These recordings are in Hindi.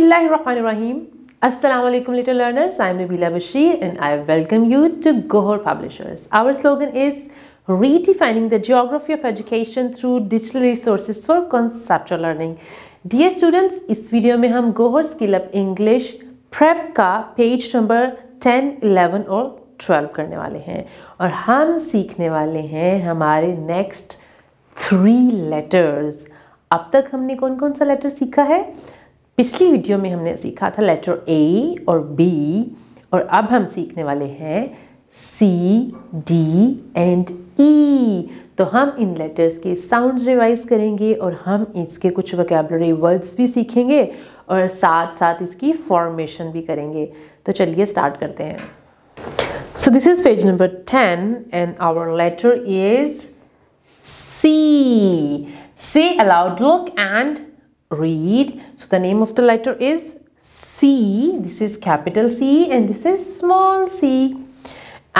Bismillahirrahmanirrahim. Assalamu alaikum little learners. I am Nabila Bashir and I welcome you to Gohar Publishers. Our slogan is redefining the geography of education through digital resources for conceptual learning. Dear students, इस वीडियो में हम Gohar skill up English prep का पेज नंबर 10, 11 और 12 करने वाले हैं और हम सीखने वाले हैं हमारे नेक्स्ट 3 लेटर्स। अब तक हमने कौन कौन सा लेटर सीखा है? पिछली वीडियो में हमने सीखा था लेटर ए और बी और अब हम सीखने वाले हैं सी, डी एंड ई। तो हम इन लेटर्स के साउंड्स रिवाइज करेंगे और हम इसके कुछ वोकैबुलरी वर्ड्स भी सीखेंगे और साथ साथ इसकी फॉर्मेशन भी करेंगे। तो चलिए स्टार्ट करते हैं। So this is page number 10 and hour later is C. Say aloud, look and read. So the name of the letter is C. This is capital C and this is small c.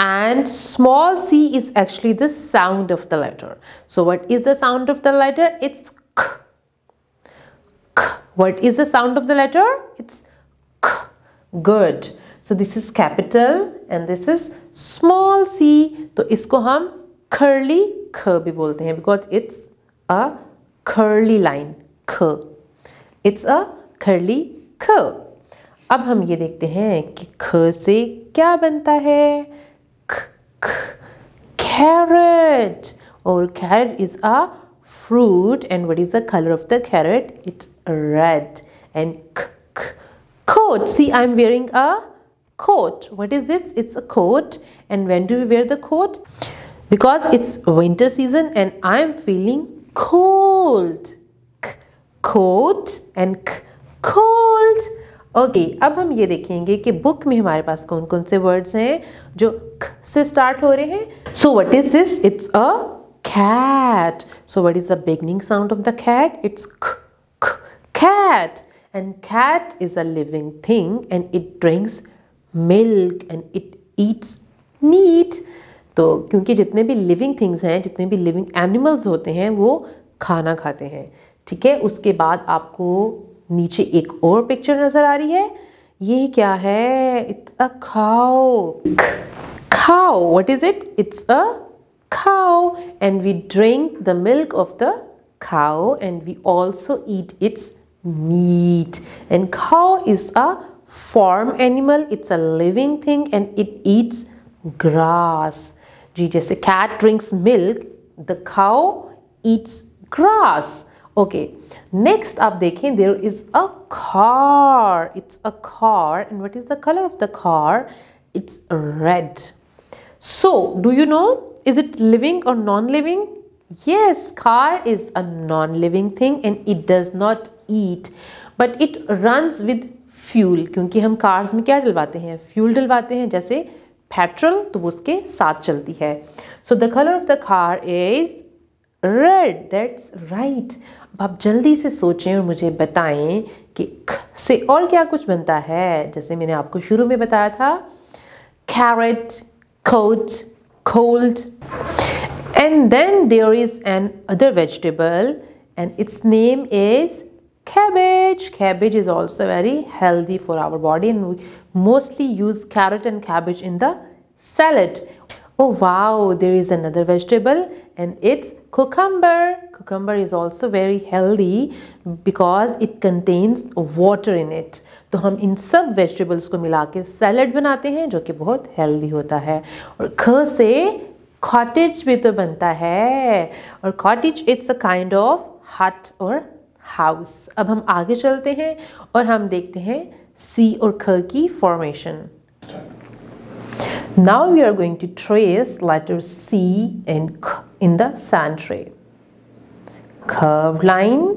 And small c is actually the sound of the letter. So what is the sound of the letter? It's k. K. What is the sound of the letter? It's k. Good. So this is capital and this is small c. तो इसको हम curly ख भी बोलते हैं because it's a curly line. ख. It's a curly ख. अब हम ये देखते हैं कि ख से क्या बनता है? ख, ख, carrot. और carrot is a fruit and what is the color of the carrot? It's red. And k, k, coat. See, I'm wearing a coat. What is this? It's a coat. And when do we wear the coat? Because it's winter season and I'm feeling cold. K, coat and k, cold. Okay, अब हम ये देखेंगे कि बुक में हमारे पास कौन कौन से वर्ड्स हैं जो क से स्टार्ट हो रहे हैं. So what is this? It's a cat. So what is the beginning sound of the cat? It's k, k, cat. And cat is a living thing and it drinks milk and it eats meat. तो क्योंकि जितने भी लिविंग थिंग्स हैं, जितने भी लिविंग एनिमल्स होते हैं वो खाना खाते हैं. ठीक है, उसके बाद आपको नीचे एक और पिक्चर नज़र आ रही है. ये क्या है? It's a cow. Cow. What is it? It's a cow and we drink the milk of the cow and we also eat its meat. And cow is a farm animal. It's a living thing and it eats grass. जी, जैसे cat drinks milk, the cow eats grass. Okay, next आप देखें there is a car. It's a car and what is the color of the car? It's red. So do you know, is it living or non-living? Yes, car is a non-living thing and it does not eat but it runs with fuel. क्योंकि हम cars में क्या डलवाते हैं? Fuel डलवाते हैं, जैसे पेट्रोल, तो वो उसके साथ चलती है. So the colour of the car is red. That's right. अब आप जल्दी से सोचें और मुझे बताएं कि ख से और क्या कुछ बनता है. जैसे मैंने आपको शुरू में बताया था, carrot, coat, cold. And then there is another vegetable and its name is cabbage. Cabbage is also very healthy for our body and we mostly use carrot and cabbage in the salad. Oh wow, there is another vegetable and it's cucumber. Cucumber is also very healthy because it contains water in it. तो हम इन सब वेजिटेबल्स को मिला के सैलड बनाते हैं जो कि बहुत हेल्दी होता है. और ख से कॉटेज भी तो बनता है और cottage it's a kind of हट और हाउस. अब हम आगे चलते हैं और हम देखते हैं सी और ख की formation. Now we are going to trace letter C and ख in the sand tray. Curved line,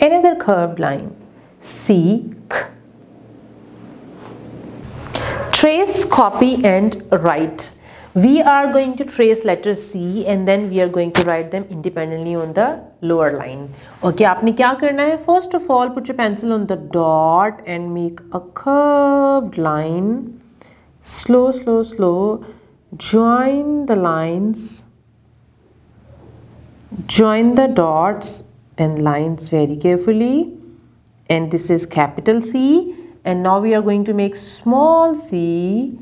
another curved line. C, K. Trace, copy and write. We are going to trace letter C and then we are going to write them independently on the lower line. Okay, आपने क्या करना है? First of all, put your pencil on the dot and make a curved line. Slow, slow, slow. Join the lines. Join the dots and lines very carefully and this is capital C, and now we are going to make small c,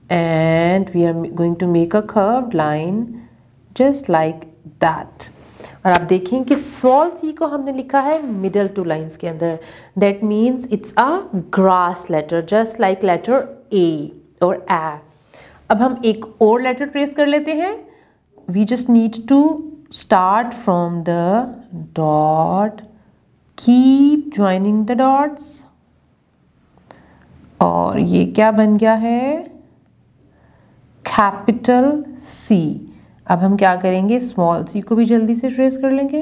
and we are going to make a curved line just like that. और आप देखें कि स्मॉल सी को हमने लिखा है मिडल टू लाइंस के अंदर. That means it's a grass letter, just like letter A और ए. अब हम एक और लेटर ट्रेस कर लेते हैं. We just need to start from the dot, keep joining the dots, और ये क्या बन गया है, कैपिटल सी. अब हम क्या करेंगे, स्मॉल सी को भी जल्दी से ट्रेस कर लेंगे.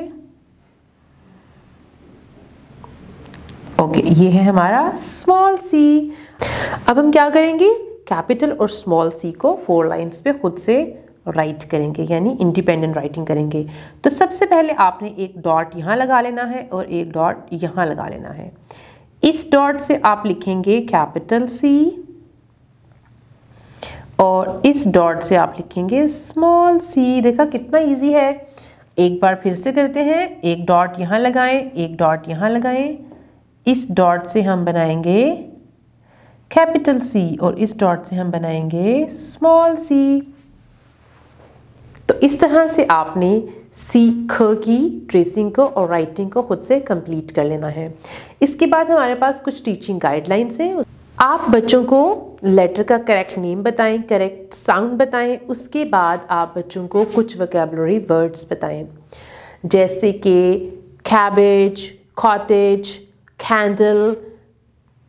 ओके, ये है हमारा स्मॉल सी. अब हम क्या करेंगे, कैपिटल और स्मॉल सी को 4 लाइंस पे खुद से राइट करेंगे, यानी इंडिपेंडेंट राइटिंग करेंगे. तो सबसे पहले आपने एक डॉट यहाँ लगा लेना है और एक डॉट यहाँ लगा लेना है. इस डॉट से आप लिखेंगे कैपिटल सी, और इस डॉट से आप लिखेंगे स्मॉल सी. देखा कितना इजी है. एक बार फिर से करते हैं. एक डॉट यहाँ लगाएं, एक डॉट यहाँ लगाएं. इस डॉट से हम बनाएंगे कैपिटल सी और इस डॉट से हम बनाएंगे स्मॉल सी. तो इस तरह से आपने सी ख की ट्रेसिंग को और राइटिंग को खुद से कंप्लीट कर लेना है. इसके बाद हमारे पास कुछ टीचिंग गाइडलाइंस हैं. आप बच्चों को लेटर का करेक्ट नेम बताएं, करेक्ट साउंड बताएं. उसके बाद आप बच्चों को कुछ वोकैबुलरी वर्ड्स बताएं, जैसे कि कैबेज, कॉटेज, कैंडल,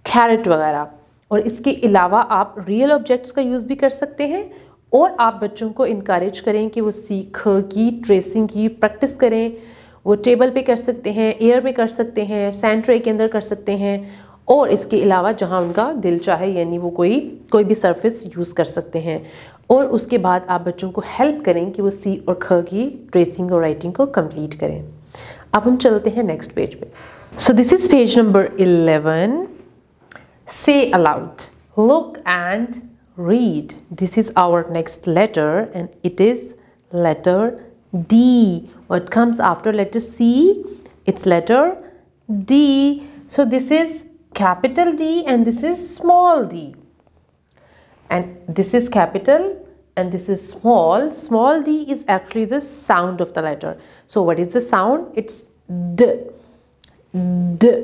कैरेट वगैरह. और इसके अलावा आप रियल ऑब्जेक्ट्स का यूज़ भी कर सकते हैं. और आप बच्चों को इनकरेज करें कि वो सीख की ट्रेसिंग की प्रैक्टिस करें. वो टेबल पे कर सकते हैं, एयर पे कर सकते हैं, सैंड ट्रे के अंदर कर सकते हैं, और इसके अलावा जहाँ उनका दिल चाहे, यानी वो कोई भी सरफेस यूज़ कर सकते हैं. और उसके बाद आप बच्चों को हेल्प करें कि वो सी और ख की ट्रेसिंग और राइटिंग को कंप्लीट करें. अब हम चलते हैं नेक्स्ट पेज पे. So this is page number 11. से allowed, look and read. This is our next letter and it is letter D. What comes after letter C? It's letter D. So this is capital D and this is small d. And this is capital and this is small. Small d is actually the sound of the letter. So what is the sound? It's D. D.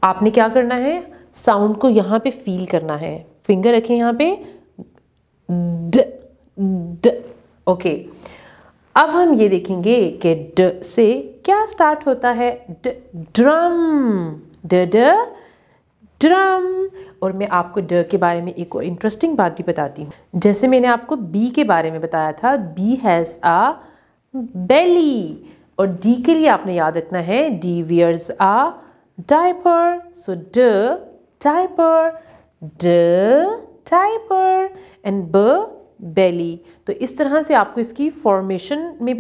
आपने क्या करना है, साउंड को यहाँ पे फील करना है. फिंगर रखें यहाँ पे, ड ड. ओके, अब हम ये देखेंगे कि ड से क्या स्टार्ट होता है. ड, ड्रम. ड ड ड्रम. और मैं आपको ड के बारे में एक और इंटरेस्टिंग बात भी बताती हूँ. जैसे मैंने आपको बी के बारे में बताया था, बी हैज़ अ बेली, और डी के लिए आपने याद रखना है डी वियर्स अ डायपर. सो ड डायपर, ड डायपर, एंड ब बेली. तो इस तरह से आपको इसकी फॉर्मेशन में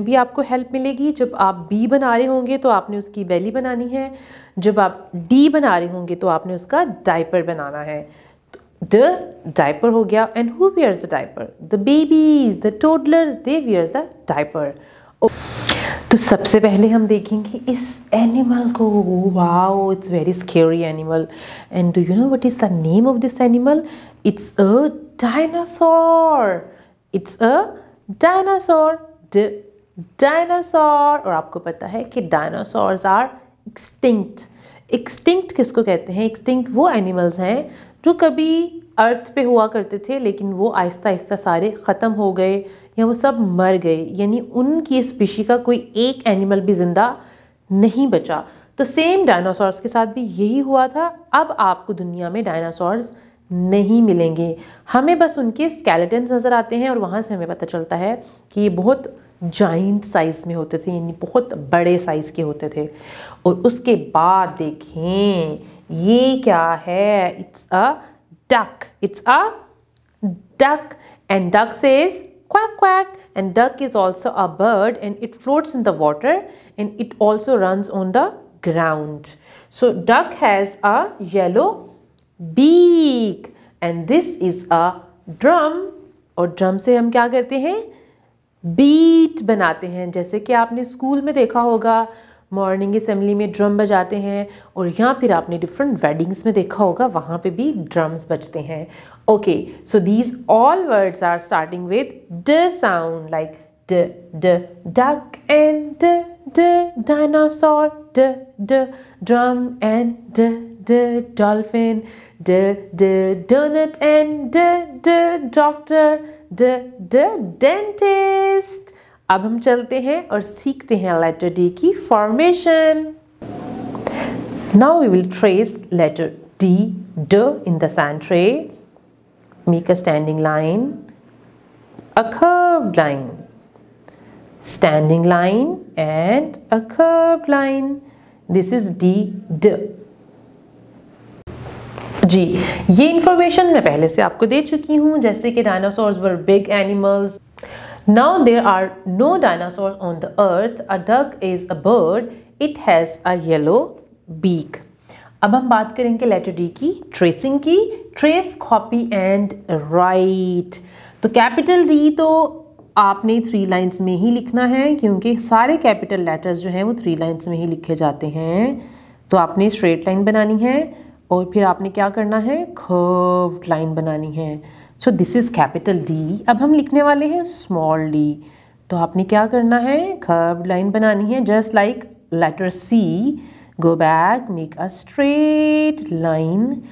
भी आपको हेल्प मिलेगी. जब आप बी बना रहे होंगे तो आपने उसकी बेली बनानी है. जब आप डी बना रहे होंगे तो आपने उसका डायपर बनाना है. द डायपर हो गया. And who wears the diaper? The babies, the toddlers, they wears the diaper. तो सबसे पहले हम देखेंगे इस एनिमल को. Wow, it's very scary animal. And do you know what is the name of this animal? It's a dinosaur. It's a dinosaur. Dinosaur. और आपको पता है कि डायनासोर्स आर एक्सटिंक्ट. एक्सटिंक्ट किसको कहते हैं? एक्सटिंक्ट वो एनिमल्स हैं जो कभी अर्थ पे हुआ करते थे, लेकिन वो आहिस्ता आहिस्ता सारे ख़त्म हो गए या वो सब मर गए, यानी उनकी स्पीशी का कोई एक एनिमल भी ज़िंदा नहीं बचा. तो सेम डायनासोर्स के साथ भी यही हुआ था. अब आपको दुनिया में डायनासोर्स नहीं मिलेंगे. हमें बस उनके स्केलेटन्स नज़र आते हैं और वहाँ से हमें पता चलता है कि ये बहुत जाइंट साइज़ में होते थे, यानी बहुत बड़े साइज़ के होते थे. और उसके बाद देखें ये क्या है? It's a duck. It's a duck, and duck says quack quack, and duck is also a bird and it floats in the water and it also runs on the ground. So duck has a yellow beak and this is a drum. और drum से हम क्या करते हैं? बीट बनाते हैं. जैसे कि आपने स्कूल में देखा होगा मॉर्निंग असेंबली में ड्रम बजाते हैं, और यहाँ फिर आपने डिफरेंट वेडिंग्स में देखा होगा वहाँ पे भी ड्रम्स बजते हैं. Okay, so these all words are starting with d sound, like d d duck and d dinosaur, d drum and d dolphin, the donut and the doctor, the dentist. अब हम चलते हैं और सीखते हैं लेटर डी की formation. Now we will trace letter D, D in the sand tray. Make a standing line, a curved line, standing line and a curved line. This is D, D. जी, ये इंफॉर्मेशन मैं पहले से आपको दे चुकी हूँ, जैसे कि dinosaurs were big animals. Now there are no dinosaurs on the earth. A duck is a bird, it has a yellow beak. अब हम बात करेंगे लेटर डी की ट्रेसिंग की. Trace, copy and write. तो कैपिटल डी तो आपने 3 लाइन्स में ही लिखना है, क्योंकि सारे कैपिटल लेटर्स जो हैं वो 3 लाइन्स में ही लिखे जाते हैं. तो आपने स्ट्रेट लाइन बनानी है और फिर आपने क्या करना है, कर्व्ड लाइन बनानी है. So this is capital D. अब हम लिखने वाले हैं स्मॉल डी. तो आपने क्या करना है, कर्व्ड लाइन बनानी है, just like letter C. Go back, make a straight line,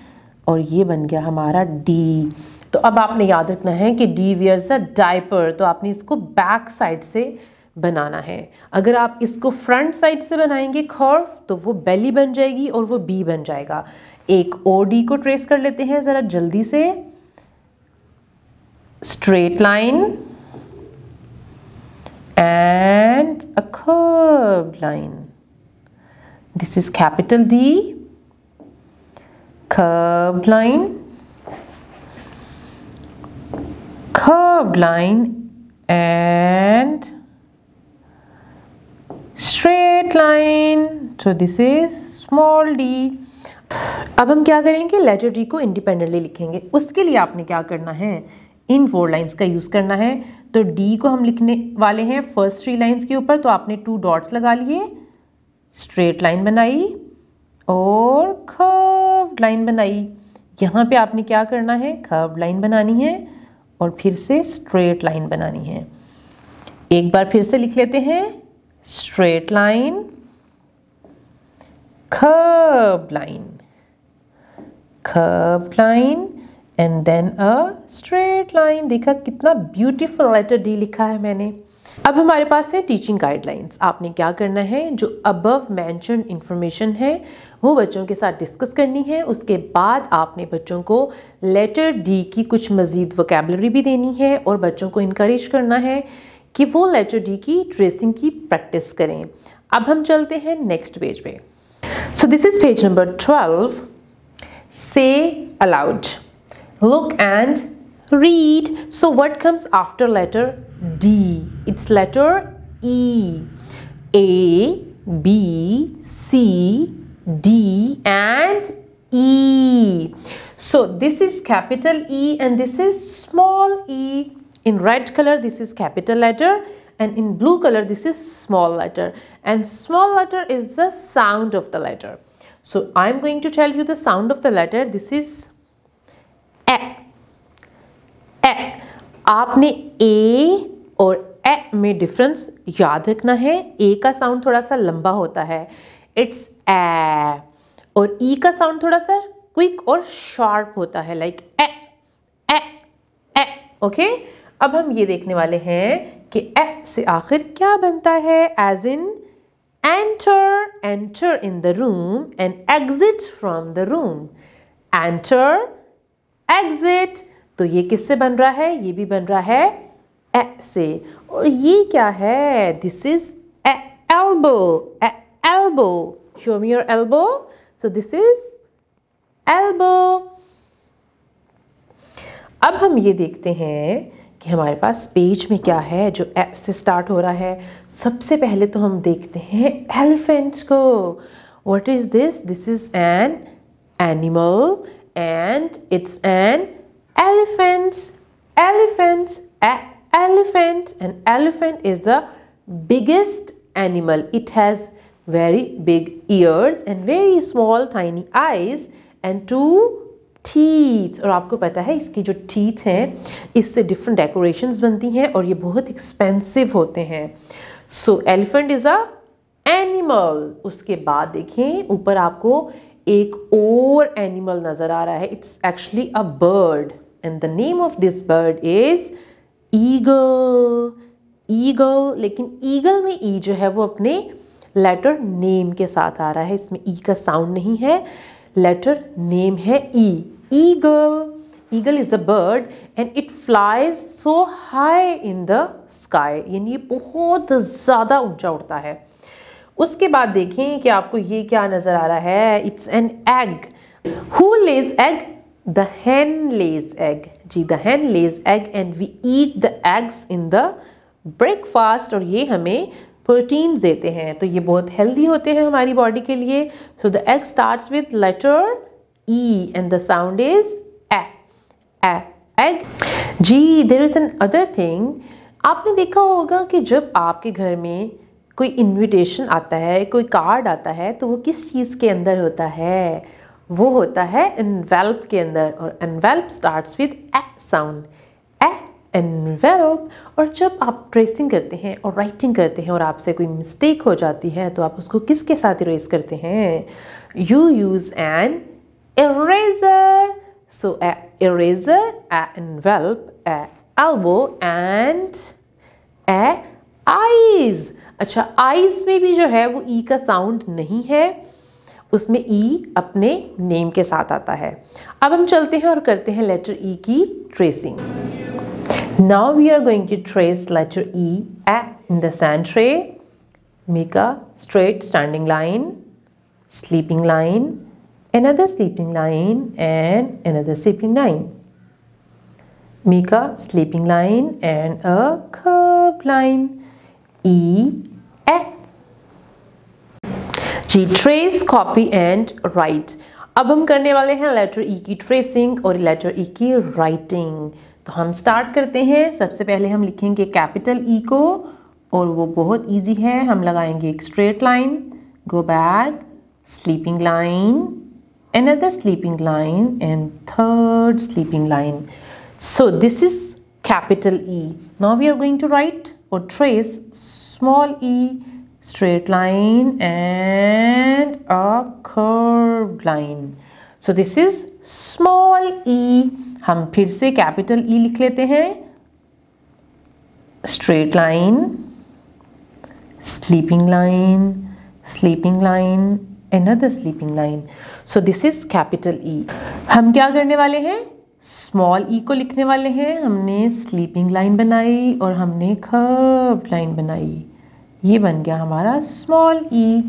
और ये बन गया हमारा डी. तो अब आपने याद रखना है कि डी वियर्स अ डायपर, तो आपने इसको बैक साइड से बनाना है. अगर आप इसको फ्रंट साइड से बनाएंगे कर्व, तो वो बेली बन जाएगी और वो बी बन जाएगा. एक और डी को ट्रेस कर लेते हैं ज़रा जल्दी से. Straight line and a curved line. This is capital D. Curved line, curved line and straight line. So this is small D. अब हम क्या करेंगे, लेटर डी को इंडिपेंडेंटली लिखेंगे. उसके लिए आपने क्या करना है, इन 4 लाइंस का यूज़ करना है. तो डी को हम लिखने वाले हैं फर्स्ट 3 लाइंस के ऊपर, तो आपने 2 डॉट्स लगा लिए, स्ट्रेट लाइन बनाई और कर्व्ड लाइन बनाई. यहाँ पे आपने क्या करना है, कर्व्ड लाइन बनानी है और फिर से स्ट्रेट लाइन बनानी है. एक बार फिर से लिख लेते हैं, straight line, curved line, curved line and then a straight line. देखा कितना ब्यूटीफुल लेटर डी लिखा है मैंने. अब हमारे पास है टीचिंग गाइडलाइंस. आपने क्या करना है, जो अबव मेंशन्ड इंफॉर्मेशन है वो बच्चों के साथ डिस्कस करनी है. उसके बाद आपने बच्चों को लेटर डी की कुछ मज़ीद वोकैबुलरी भी देनी है और बच्चों को इनकरेज करना है कि वो लेटर डी की ट्रेसिंग की प्रैक्टिस करें. अब हम चलते हैं नेक्स्ट पेज पे. So this is page number 12. Say aloud. Look and read. So what comes after letter D? It's letter E. A, B, C, D and E. So this is capital E and this is small e. In red color this is capital letter and in blue color this is small letter, and small letter is the sound of the letter. So I am going to tell you the sound of the letter. This is A. A. आपने A और A में डिफरेंस याद रखना है. A का साउंड थोड़ा सा लंबा होता है, इट्स A, और E का साउंड थोड़ा सा क्विक और शार्प होता है, like A, A, A. Okay, अब हम ये देखने वाले हैं कि ए से आखिर क्या बनता है. As in enter, enter in the room and exit from the room. Enter, exit. तो ये किससे बन रहा है, ये भी बन रहा है ए से. और ये क्या है, this is a elbow. A elbow, show me your elbow. So this is elbow. अब हम ये देखते हैं कि हमारे पास पेज में क्या है जो ए से स्टार्ट हो रहा है. सबसे पहले तो हम देखते हैं एलिफेंट को. What is this, this is an animal and it's an elephant. Elephant, elephant. An elephant is the biggest animal. It has very big ears and very small tiny eyes and 2 teeth। और आपको पता है इसकी जो teeth हैं इससे different decorations बनती हैं और ये बहुत expensive होते हैं। So elephant is a animal। उसके बाद देखें ऊपर आपको एक और एनिमल नजर आ रहा है। It's actually a bird and the name of this bird is eagle. Eagle, लेकिन ईगल में ई जो है वो अपने लेटर नेम के साथ आ रहा है, इसमें ई का साउंड नहीं है, लेटर नेम है E. Eagle, eagle is a bird and it flies so high in the sky, यानी ये बहुत ज़्यादा ऊंचा उड़ता है। उसके बाद देखें कि आपको ये क्या नजर आ रहा है। It's an egg. Who lays egg? The hen lays egg. जी, the hen lays egg and we eat the eggs in the breakfast, और ये हमें प्रोटीन्स देते हैं, तो ये बहुत हेल्दी होते हैं हमारी बॉडी के लिए। So the egg starts with letter E and the sound is E. Egg. जी, there is another thing. आपने देखा होगा कि जब आपके घर में कोई इनविटेशन आता है, कोई कार्ड आता है, तो वो किस चीज़ के अंदर होता है? वो होता है एनवेल्प के अंदर, और envelop starts with A sound. A envelop. और जब आप ट्रेसिंग करते हैं और राइटिंग करते हैं और आपसे कोई मिस्टेक हो जाती है तो आप उसको किसके साथ इरेज करते हैं? You use an eraser. So a eraser, a envelope, a elbow and a eyes. अच्छा, आईज में भी जो है वो ई का साउंड नहीं है, उसमें ई अपने नेम के साथ आता है। अब हम चलते हैं और करते हैं लेटर ई की tracing. Now we are going to trace letter E in the sand tray. Make a straight standing line, sleeping line, another sleeping line and another sleeping line. Make a sleeping line and a curved line. E, A. G, trace, copy and write. अब हम करने वाले हैं लेटर ई की ट्रेसिंग और लेटर ई की राइटिंग। तो हम स्टार्ट करते हैं। सबसे पहले हम लिखेंगे कैपिटल ई को, और वो बहुत इजी है। हम लगाएंगे एक straight line, go back, sleeping line, another sleeping line and third sleeping line. So this is capital E. Now we are going to write or trace small e, straight line and a curved line. So this is small e. हम फिर से capital E लिख लेते हैं, straight line, sleeping line, sleeping line, another sleeping line. So this is capital E. हम क्या करने वाले हैं? स्मॉल ई को लिखने वाले हैं। हमने स्लीपिंग लाइन बनाई और हमने कर्व्ड लाइन बनाई, ये बन गया हमारा स्मॉल ई।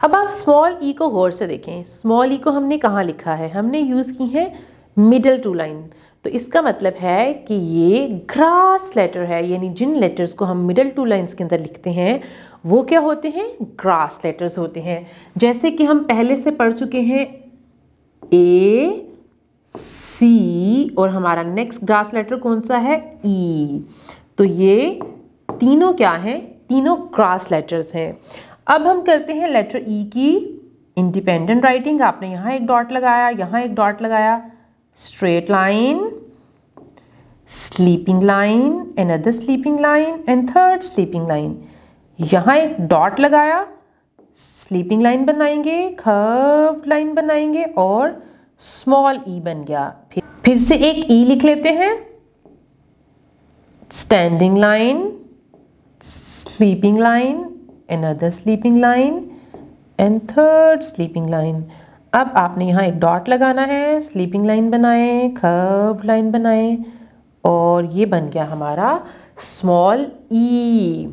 अब आप स्मॉल ई को गौर से देखें। स्मॉल ई को हमने कहाँ लिखा है? हमने यूज़ की है मिडल टू लाइन, तो इसका मतलब है कि ये ग्रास लेटर है, यानी जिन लेटर्स को हम मिडल टू लाइन्स के अंदर लिखते हैं वो क्या होते हैं? ग्रास लेटर्स होते हैं। जैसे कि हम पहले से पढ़ चुके हैं ए, सी, और हमारा नेक्स्ट ग्रास लेटर कौन सा है? ई। तो ये तीनों क्या हैं? तीनों ग्रास लेटर्स हैं। अब हम करते हैं लेटर ई की इंडिपेंडेंट राइटिंग। आपने यहाँ एक डॉट लगाया, यहाँ एक डॉट लगाया, straight line, sleeping line, another sleeping line and third sleeping line. यहाँ एक डॉट लगाया, स्लीपिंग लाइन बनाएंगे, कर्व्ड लाइन बनाएंगे और स्मॉल ई बन गया। फिर से एक ई लिख लेते हैं, standing line, sleeping line, another sleeping line and third sleeping line. अब आपने यहाँ एक डॉट लगाना है, स्लीपिंग लाइन बनाएं, कर्व्ड लाइन बनाएं और ये बन गया हमारा स्मॉल ई।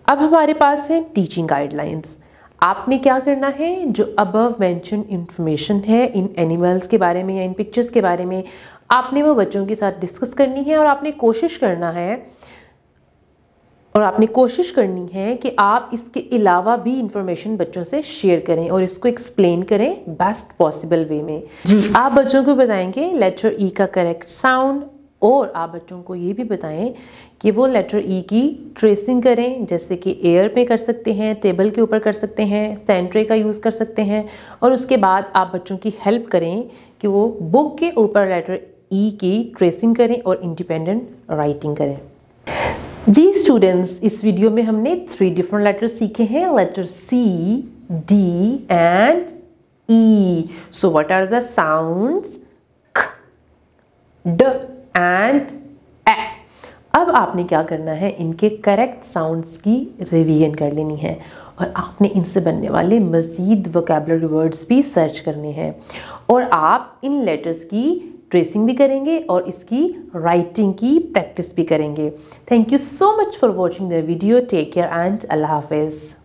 अब हमारे पास है टीचिंग गाइडलाइंस। आपने क्या करना है? जो अबव मेंशन इंफॉर्मेशन है इन एनिमल्स के बारे में या इन पिक्चर्स के बारे में, आपने वो बच्चों के साथ डिस्कस करनी है और आपने कोशिश करनी है कि आप इसके अलावा भी इंफॉर्मेशन बच्चों से शेयर करें और इसको एक्सप्लेन करें बेस्ट पॉसिबल वे में। जी, आप बच्चों को बताएंगे लेटर ई का करेक्ट साउंड, और आप बच्चों को ये भी बताएं कि वो लेटर ई की ट्रेसिंग करें, जैसे कि एयर पे कर सकते हैं, टेबल के ऊपर कर सकते हैं, सैंड का यूज़ कर सकते हैं। और उसके बाद आप बच्चों की हेल्प करें कि वो बुक के ऊपर लेटर ई की ट्रेसिंग करें और इंडिपेंडेंट राइटिंग करें। जी स्टूडेंट्स, इस वीडियो में हमने 3 डिफरेंट लेटर्स सीखे हैं, letter C, D and E. So what are the sounds? ख, ड एंड ए। अब आपने क्या करना है, इनके करेक्ट साउंड्स की रिवीजन कर लेनी है और आपने इनसे बनने वाले मज़ीद वोकैबुलरी वर्ड्स भी सर्च करने हैं और आप इन लेटर्स की ट्रेसिंग भी करेंगे और इसकी राइटिंग की प्रैक्टिस भी करेंगे। Thank you so much for watching the video. Take care and अल्लाह हाफिज़।